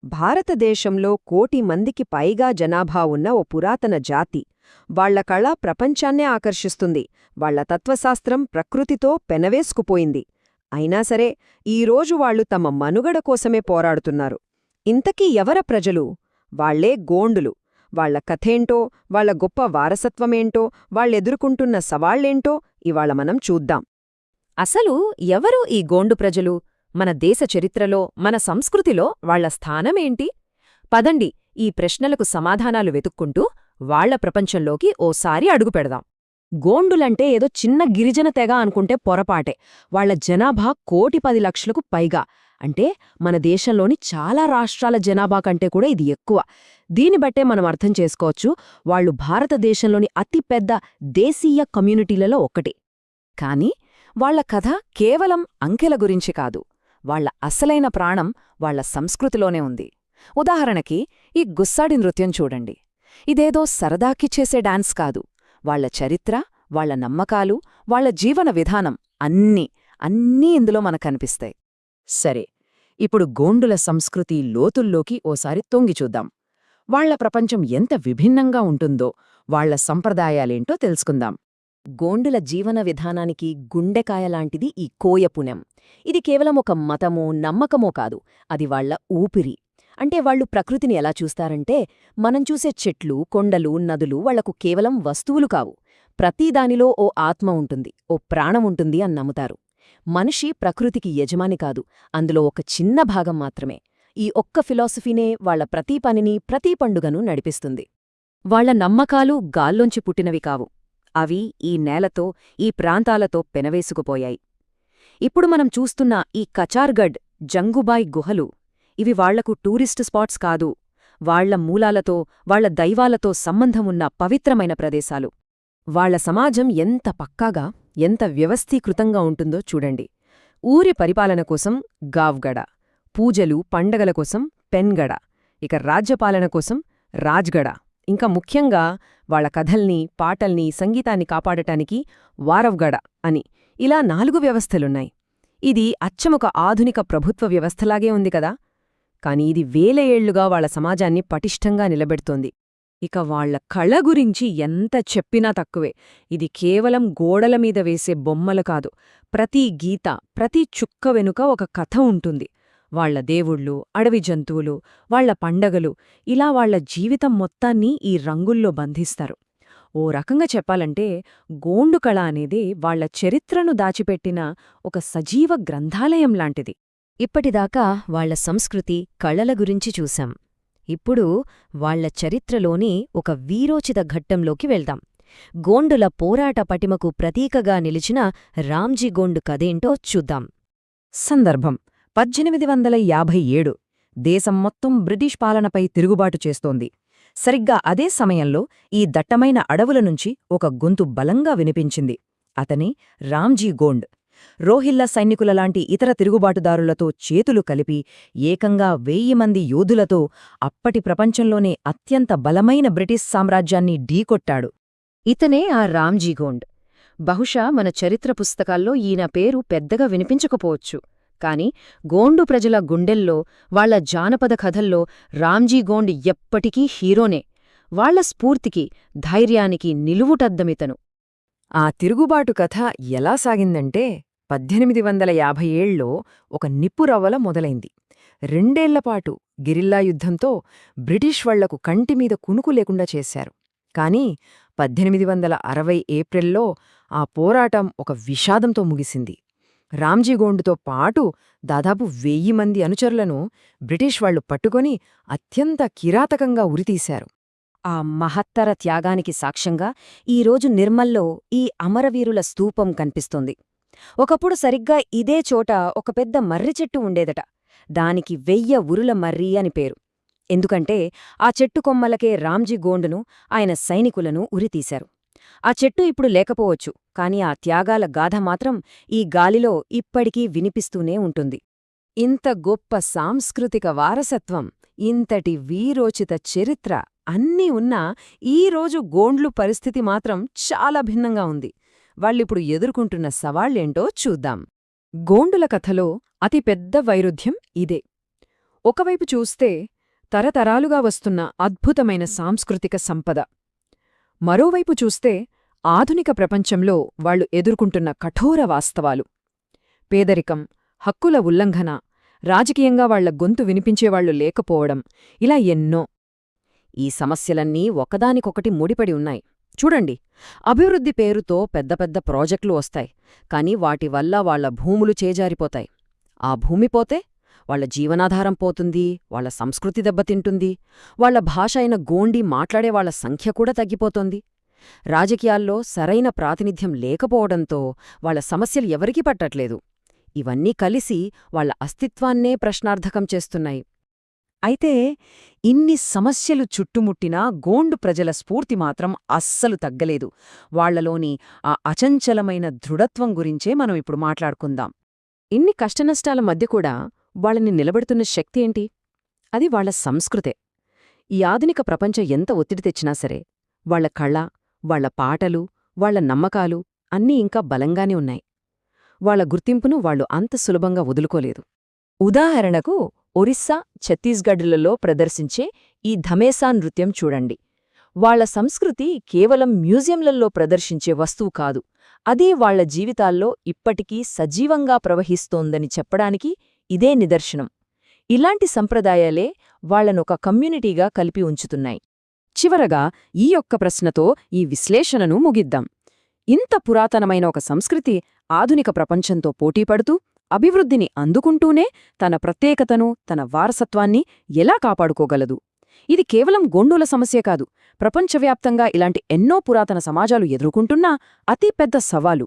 భారతదేశంలో 1,00,00,000 మందికి పైగా జనాభా ఉన్న ఓ పురాతన జాతి. వాళ్ల కళ ప్రపంచాన్నే ఆకర్షిస్తుంది. వాళ్ల తత్వశాస్త్రం ప్రకృతితో పెనవేసుకుపోయింది. అయినా సరే ఈరోజు వాళ్లు తమ మనుగడ కోసమే పోరాడుతున్నారు. ఇంతకీ ఎవర ప్రజలు? వాళ్లే గోండులు. వాళ్ల కథేంటో, వాళ్ల గొప్ప వారసత్వమేంటో, వాళ్లెదుర్కొంటున్న సవాళ్లేంటో ఇవాళ మనం చూద్దాం. అసలు ఎవరు ఈ గోండు ప్రజలు? మన దేశ చరిత్రలో, మన సంస్కృతిలో వాళ్ల స్థానమేంటి? పదండి ఈ ప్రశ్నలకు సమాధానాలు వెతుక్కుంటూ వాళ్ల ప్రపంచంలోకి ఓసారి అడుగుపెడదాం. గోండులంటే ఏదో చిన్న గిరిజన తెగ అనుకుంటే పొరపాటే. వాళ్ల జనాభా 1,10,00,000కు పైగా. అంటే మన దేశంలోని చాలా రాష్ట్రాల జనాభా కంటే కూడా ఇది ఎక్కువ. దీన్ని బట్టే మనం అర్థం చేసుకోవచ్చు వాళ్లు భారతదేశంలోని అతిపెద్ద దేశీయ కమ్యూనిటీలలో ఒకటి. కాని వాళ్ల కథ కేవలం అంకెల గురించి కాదు. వాళ్ల అసలైన ప్రాణం వాళ్ల సంస్కృతిలోనే ఉంది. ఉదాహరణకి ఈ గుస్సాడి నృత్యం చూడండి. ఇదేదో సరదాకి చేసే డాన్స్ కాదు. వాళ్ల చరిత్ర, వాళ్ల నమ్మకాలు, వాళ్ల జీవన విధానం అన్నీ ఇందులో మనకనిపిస్తాయి. సరే, ఇప్పుడు గోండుల సంస్కృతి లోతుల్లోకి ఓసారి తొంగిచూద్దాం. వాళ్ల ప్రపంచం ఎంత విభిన్నంగా ఉంటుందో, వాళ్ల సంప్రదాయాలేంటో తెలుసుకుందాం. గోండుల జీవన విధానానికి గుండెకాయలాంటిది ఈ కోయపుణెం. ఇది కేవలం ఒక మతమో నమ్మకమో కాదు, అది వాళ్ల ఊపిరి. అంటే వాళ్లు ప్రకృతిని ఎలా చూస్తారంటే, మనం చూసే చెట్లు, కొండలు, నదులు వాళ్లకు కేవలం వస్తువులు కావు. ప్రతిదానిలో ఓ ఆత్మ ఉంటుంది, ఓ ప్రాణం ఉంటుంది అని నమ్ముతారు. మనిషి ప్రకృతికి యజమాని కాదు, అందులో ఒక చిన్న భాగం మాత్రమే. ఈ ఒక్క ఫిలాసఫీనే వాళ్ల ప్రతి పనిని, ప్రతి పండుగను నడిపిస్తుంది. వాళ్ల నమ్మకాలు గాల్లోంచి పుట్టినవి కావు. అవి ఈ నేలతో, ఈ ప్రాంతాలతో పెనవేసుకుపోయాయి. ఇప్పుడు మనం చూస్తున్న ఈ కచార్గఢ్, జంగుబాయ్ గుహలు, ఇవి వాళ్లకు టూరిస్టు స్పాట్స్ కాదు. వాళ్ల మూలాలతో, వాళ్ల దైవాలతో సంబంధమున్న పవిత్రమైన ప్రదేశాలు. వాళ్ల సమాజం ఎంత పక్కాగా, ఎంత వ్యవస్థీకృతంగా ఉంటుందో చూడండి. ఊరి పరిపాలన కోసం గావ్గడ, పూజలు, పండగల కోసం పెన్గడ, ఇక రాజ్యపాలన కోసం రాజ్గడ, ఇంకా ముఖ్యంగా వాళ్ల కథల్ని, పాటల్ని, సంగీతాన్ని కాపాడటానికి వారవ్గడ అని ఇలా 4 వ్యవస్థలున్నాయి. ఇది అచ్చమొక ఆధునిక ప్రభుత్వ వ్యవస్థలాగే ఉంది కదా. కాని ఇది వేల ఏళ్లుగా వాళ్ల సమాజాన్ని పటిష్టంగా నిలబెడుతోంది. ఇక వాళ్ల కళ గురించి ఎంత చెప్పినా తక్కువే. ఇది కేవలం గోడలమీద వేసే బొమ్మలు కాదు. ప్రతి గీత, ప్రతి చుక్క వెనుక ఒక కథ ఉంటుంది. వాళ్ల దేవుళ్ళు, అడవి జంతువులు, వాళ్ల పండగలు, ఇలా వాళ్ల జీవితం మొత్తాన్ని ఈ రంగుల్లో బంధిస్తారు. ఓ రకంగా చెప్పాలంటే గోండు కళ అనేది వాళ్ల చరిత్రను దాచిపెట్టిన ఒక సజీవ గ్రంథాలయం లాంటిది. ఇప్పటిదాకా వాళ్ల సంస్కృతి, కళల గురించి చూశాం. ఇప్పుడు వాళ్ల చరిత్రలోని ఒక వీరోచిత ఘట్టంలోకి వెళ్దాం. గోండుల పోరాట పటిమకు ప్రతీకగా నిలిచిన రామ్జీ గోండు కథేంటో చూద్దాం. సందర్భం 1857. దేశం మొత్తం బ్రిటిష్ పాలనపై తిరుగుబాటు చేస్తోంది. సరిగ్గా అదే సమయంలో ఈ దట్టమైన అడవుల నుంచి ఒక గొంతు బలంగా వినిపించింది. అతనే రామ్జీ గోండ్. రోహిల్లా సైనికులలాంటి ఇతర తిరుగుబాటుదారులతో చేతులు కలిపి ఏకంగా 1000 మంది యోధులతో అప్పటి ప్రపంచంలోనే అత్యంత బలమైన బ్రిటిష్ సామ్రాజ్యాన్ని ఢీకొట్టాడు. ఇతనే ఆ రామ్జీ గోండ్. బహుశా మన చరిత్ర పుస్తకాల్లో ఈయన పేరు పెద్దగా వినిపించకపోవచ్చు. కాని గోండు ప్రజల గుండెల్లో, వాళ్ల జానపద కథల్లో రామ్జీ గోండ్ ఎప్పటికీ హీరోనే. వాళ్ల స్ఫూర్తికి, ధైర్యానికి నిలువుటద్దమితను. ఆ తిరుగుబాటు కథ ఎలా సాగిందంటే 1857లో ఒక నిప్పురవ్వల మొదలైంది. 2 ఏళ్లపాటు గిరిల్లా యుద్ధంతో బ్రిటిష్ వాళ్లకు కంటిమీద కునుకు లేకుండా చేశారు. కాని 1860 ఏప్రిల్లో ఆ పోరాటం ఒక విషాదంతో ముగిసింది. రామ్జీ గోండుతో పాటు దాదాపు 1000 మంది అనుచరులను బ్రిటిష్ వాళ్లు పట్టుకొని అత్యంత కిరాతకంగా ఉరితీశారు. ఆ మహత్తర త్యాగానికి సాక్ష్యంగా ఈరోజు నిర్మల్లో ఈ అమరవీరుల స్తూపం కనిపిస్తోంది. ఒకప్పుడు సరిగ్గా ఇదే చోట ఒక పెద్ద మర్రి చెట్టు ఉండేదట. దానికి 1000 ఉరుల మర్రి అని పేరు. ఎందుకంటే ఆ చెట్టు కొమ్మలకే రామ్జీ గోండును, ఆయన సైనికులను ఉరితీశారు. ఆ చెట్టు ఇప్పుడు లేకపోవచ్చు, కాని ఆ త్యాగాల గాథ మాత్రం ఈ గాలిలో ఇప్పటికీ వినిపిస్తూనే ఉంటుంది. ఇంత గొప్ప సాంస్కృతిక వారసత్వం, ఇంతటి వీరోచిత చరిత్ర అన్నీ ఉన్నా ఈరోజు గోండ్లు పరిస్థితి మాత్రం చాలా భిన్నంగా ఉంది. వాళ్ళిప్పుడు ఎదుర్కొంటున్న సవాళ్లేంటో చూద్దాం. గోండుల కథలో అతిపెద్ద వైరుధ్యం ఇదే. ఒకవైపు చూస్తే తరతరాలుగా వస్తున్న అద్భుతమైన సాంస్కృతిక సంపద. మరోవైపు చూస్తే ఆధునిక ప్రపంచంలో వాళ్లు ఎదుర్కొంటున్న కఠోర వాస్తవాలు. పేదరికం, హక్కుల ఉల్లంఘన, రాజకీయంగా వాళ్ల గొంతు వినిపించేవాళ్లు లేకపోవడం, ఇలా ఎన్నో. ఈ సమస్యలన్నీ ఒకదానికొకటి ముడిపడి ఉన్నాయి. చూడండి, అభివృద్ధి పేరుతో పెద్ద పెద్ద ప్రాజెక్టులు వస్తాయి, కాని వాటివల్ల వాళ్ల భూములు చేజారిపోతాయి. ఆ భూమి పోతే వాళ్ల జీవనాధారం పోతుంది, వాళ్ల సంస్కృతి దెబ్బతింటుంది, వాళ్ల భాష అయిన గోండి మాట్లాడేవాళ్ల సంఖ్య కూడా తగ్గిపోతోంది. రాజకీయాల్లో సరైన ప్రాతినిధ్యం లేకపోవడంతో వాళ్ల సమస్యలు ఎవరికీ పట్టట్లేదు. ఇవన్నీ కలిసి వాళ్ల అస్తిత్వాన్నే ప్రశ్నార్థకం చేస్తున్నాయి. అయితే ఇన్ని సమస్యలు చుట్టుముట్టినా గోండు ప్రజల స్ఫూర్తి మాత్రం అస్సలు తగ్గలేదు. వాళ్లలోని ఆ అచంచలమైన దృఢత్వం గురించే మనం ఇప్పుడు మాట్లాడుకుందాం. ఇన్ని కష్టనష్టాల మధ్య కూడా వాళ్ళని నిలబెడుతున్న శక్తి ఏంటి? అది వాళ్ల సంస్కృతే. ఈ ఆధునిక ప్రపంచం ఎంత ఒత్తిడి తెచ్చినా సరే, వాళ్ల కళ, వాళ్ల పాటలు, వాళ్ల నమ్మకాలు అన్నీ ఇంకా బలంగానే ఉన్నాయి. వాళ్ల గుర్తింపును వాళ్లు అంత సులభంగా వదులుకోలేదు. ఉదాహరణకు ఒరిస్సా, ఛత్తీస్గఢ్లలో ప్రదర్శించే ఈ ధమేసా నృత్యం చూడండి. వాళ్ల సంస్కృతి కేవలం మ్యూజియంలలో ప్రదర్శించే వస్తువు కాదు, అదే వాళ్ల జీవితాల్లో ఇప్పటికీ సజీవంగా ప్రవహిస్తోందని చెప్పడానికి ఇదే నిదర్శనం. ఇలాంటి సంప్రదాయాలే వాళ్లనొక కమ్యూనిటీగా కలిపి ఉంచుతున్నాయి. చివరగా ఈ ఒక్క ప్రశ్నతో ఈ విశ్లేషణను ముగిద్దాం. ఇంత పురాతనమైన ఒక సంస్కృతి ఆధునిక ప్రపంచంతో పోటీపడుతూ, అభివృద్ధిని అందుకుంటూనే తన ప్రత్యేకతను, తన వారసత్వాన్ని ఎలా కాపాడుకోగలదు? ఇది కేవలం గోండుల సమస్యే కాదు, ప్రపంచవ్యాప్తంగా ఇలాంటి ఎన్నో పురాతన సమాజాలు ఎదుర్కొంటున్న అతిపెద్ద సవాలు.